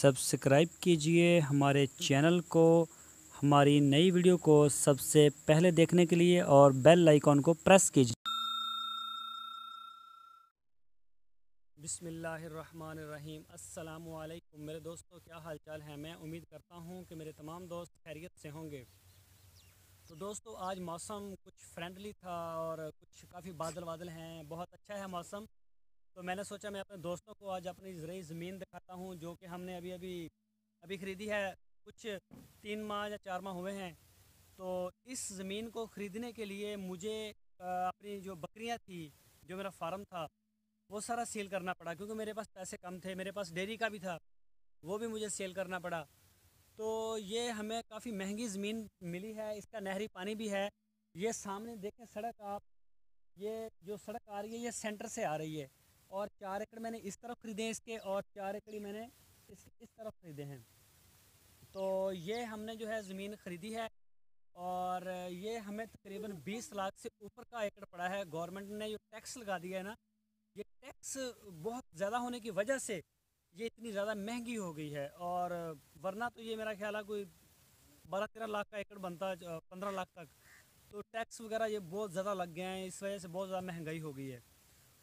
Subscribe कीजिए हमारे channel को, हमारी नई वीडियो को सबसे पहले देखने के लिए और बेल आइकॉन को प्रेस कीजिए। बिस्मिल्लाहिर्रहमानिर्रहीम। अस्सलामु अलैकुम मेरे दोस्तों, क्या हाल चाल है। मैं उम्मीद करता हूँ कि मेरे तमाम दोस्त खैरियत से होंगे। तो दोस्तों, आज मौसम कुछ फ्रेंडली था और कुछ काफ़ी बादल बादल हैं, बहुत अच्छा है मौसम। तो मैंने सोचा मैं अपने दोस्तों को आज अपनी ज़रूरी ज़मीन दिखाता हूँ, जो कि हमने अभी अभी अभी ख़रीदी है। कुछ 3 माह या 4 माह हुए हैं। तो इस ज़मीन को ख़रीदने के लिए मुझे अपनी जो बकरियाँ थी, जो मेरा फार्म था, वो सारा सेल करना पड़ा, क्योंकि मेरे पास पैसे कम थे। मेरे पास डेयरी का भी था, वो भी मुझे सेल करना पड़ा। तो ये हमें काफ़ी महंगी ज़मीन मिली है। इसका नहरी पानी भी है। ये सामने देखें सड़क आप, ये जो सड़क आ रही है ये सेंटर से आ रही है। और 4 एकड़ मैंने इस तरफ ख़रीदे हैं इसके, और 4 एकड़ ही मैंने इस तरफ ख़रीदे हैं। तो ये हमने जो है ज़मीन ख़रीदी है, और ये हमें तकरीबन 20 लाख से ऊपर का एकड़ पड़ा है। गवर्नमेंट ने जो टैक्स लगा दिया है ना, ये टैक्स बहुत ज़्यादा होने की वजह से ये इतनी ज़्यादा महंगी हो गई है। और वरना तो ये मेरा ख्याल है कोई 12-13 लाख का एकड़ बनता, 15 लाख तक। तो टैक्स वगैरह ये बहुत ज़्यादा लग गए हैं, इस वजह से बहुत ज़्यादा महंगाई हो गई है।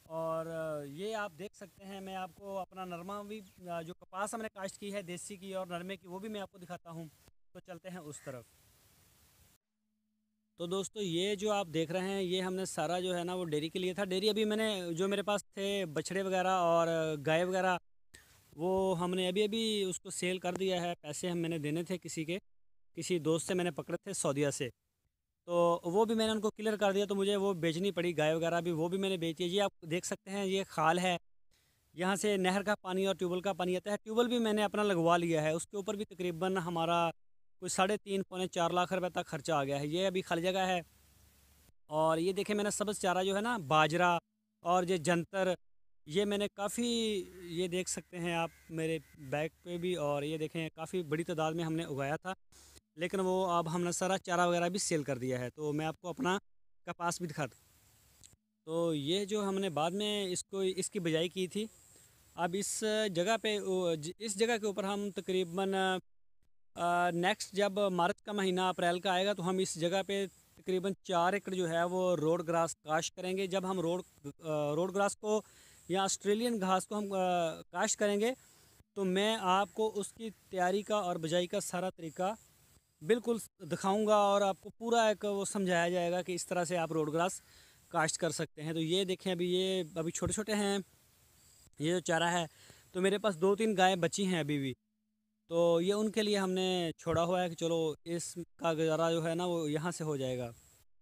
और ये आप देख सकते हैं, मैं आपको अपना नरमा भी, जो कपास हमने काश्त की है देसी की और नरमे की, वो भी मैं आपको दिखाता हूँ। तो चलते हैं उस तरफ। तो दोस्तों, ये जो आप देख रहे हैं ये हमने सारा जो है ना वो डेयरी के लिए था। डेयरी अभी मैंने, जो मेरे पास थे बछड़े वगैरह और गाय वगैरह, वो हमने अभी अभी उसको सेल कर दिया है। पैसे हम मैंने देने थे किसी दोस्त से मैंने पकड़े थे सऊदीया से, तो वो भी मैंने उनको क्लियर कर दिया। तो मुझे वो बेचनी पड़ी, गाय वगैरह भी वो भी मैंने बेची है। ये आप देख सकते हैं, ये खाल है, यहाँ से नहर का पानी और ट्यूबवेल का पानी आता है। ट्यूबवेल भी मैंने अपना लगवा लिया है, उसके ऊपर भी तकरीबन हमारा कोई 3.5-4 लाख रुपए तक खर्चा आ गया है। ये अभी खाली जगह है। और ये देखें, मैंने सब्ज़ चारा जो है ना, बाजरा और ये जंतर, ये मैंने काफ़ी, ये देख सकते हैं आप मेरे बैग पे भी, और ये देखें काफ़ी बड़ी तादाद में हमने उगाया था। लेकिन वो अब हमने सारा चारा वगैरह भी सेल कर दिया है। तो मैं आपको अपना कपास भी दिखाता। तो ये जो हमने बाद में इसकी बिजाई की थी, अब इस जगह पे इस जगह के ऊपर हम तकरीबन नेक्स्ट जब मार्च का महीना, अप्रैल का आएगा, तो हम इस जगह पे तकरीबन 4 एकड़ जो है वो रोड ग्रास काश्त करेंगे। जब हम रोड ग्रास को या ऑस्ट्रेलियन घास को हम काश्त करेंगे, तो मैं आपको उसकी तैयारी का और बिजाई का सारा तरीका बिल्कुल दिखाऊंगा, और आपको पूरा एक वो समझाया जाएगा कि इस तरह से आप रोड ग्रास काश्त कर सकते हैं। तो ये देखें, अभी छोटे छोटे हैं ये जो चारा है। तो मेरे पास 2-3 गाय बची हैं अभी भी, तो ये उनके लिए हमने छोड़ा हुआ है कि चलो इसका गुजारा जो है ना वो यहाँ से हो जाएगा।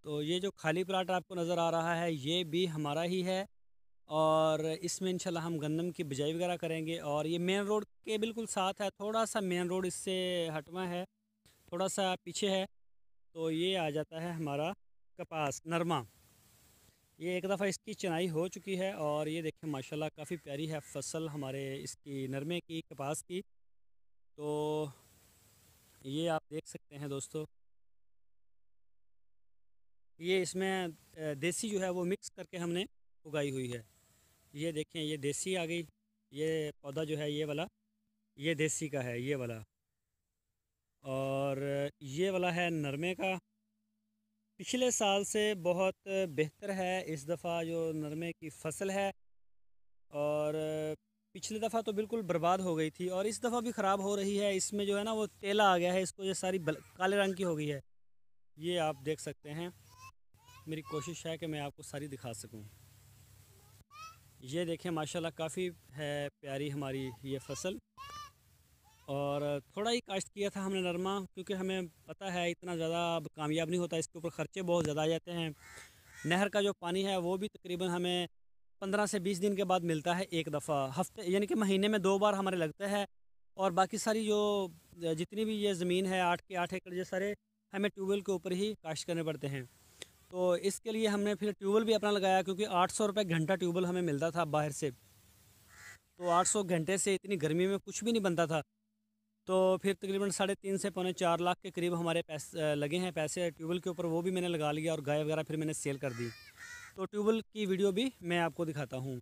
तो ये जो खाली प्लाट आपको नज़र आ रहा है ये भी हमारा ही है, और इसमें इंशाल्लाह हम गंदम की बिजाई वगैरह करेंगे। और ये मेन रोड के बिल्कुल साथ है, थोड़ा सा मेन रोड इससे हटवा है, थोड़ा सा पीछे है। तो ये आ जाता है हमारा कपास नरमा। ये एक दफ़ा इसकी चनाई हो चुकी है, और ये देखें माशाल्लाह काफ़ी प्यारी है फसल हमारे इसकी नरमे की, कपास की। तो ये आप देख सकते हैं दोस्तों, ये इसमें देसी जो है वो मिक्स करके हमने उगाई हुई है। ये देखें, ये देसी आ गई, ये पौधा जो है ये वाला, ये देसी का है ये वाला। और ये वाला है नरमे का। पिछले साल से बहुत बेहतर है इस दफ़ा जो नरमे की फ़सल है। और पिछली दफ़ा तो बिल्कुल बर्बाद हो गई थी, और इस दफ़ा भी ख़राब हो रही है। इसमें जो है ना वो तेला आ गया है, इसको ये सारी काले रंग की हो गई है। ये आप देख सकते हैं, मेरी कोशिश है कि मैं आपको सारी दिखा सकूं। ये देखें माशाल्लाह काफ़ी है प्यारी हमारी ये फ़सल। और थोड़ा ही काश्त किया था हमने नरमा, क्योंकि हमें पता है इतना ज़्यादा अब कामयाब नहीं होता, इसके ऊपर ख़र्चे बहुत ज़्यादा आ जाते हैं। नहर का जो पानी है वो भी तकरीबन हमें 15 से 20 दिन के बाद मिलता है एक दफ़ा, हफ्ते यानी कि महीने में 2 बार हमारे लगता है। और बाकी सारी जो जितनी भी ये ज़मीन है 8 के 8 एकड़, ये सारे हमें ट्यूबवेल के ऊपर ही काश्त करने पड़ते हैं। तो इसके लिए हमने फिर ट्यूबवेल भी अपना लगाया, क्योंकि 800 रुपये घंटा ट्यूबवेल हमें मिलता था बाहर से। तो 800 घंटे से इतनी गर्मी में कुछ भी नहीं बनता था। तो फिर तकरीबन 3.5 से 4 लाख के करीब हमारे पैसे लगे हैं, पैसे ट्यूबवेल के ऊपर, वो भी मैंने लगा लिया, और गाय वगैरह फिर मैंने सेल कर दी। तो ट्यूबवेल की वीडियो भी मैं आपको दिखाता हूँ।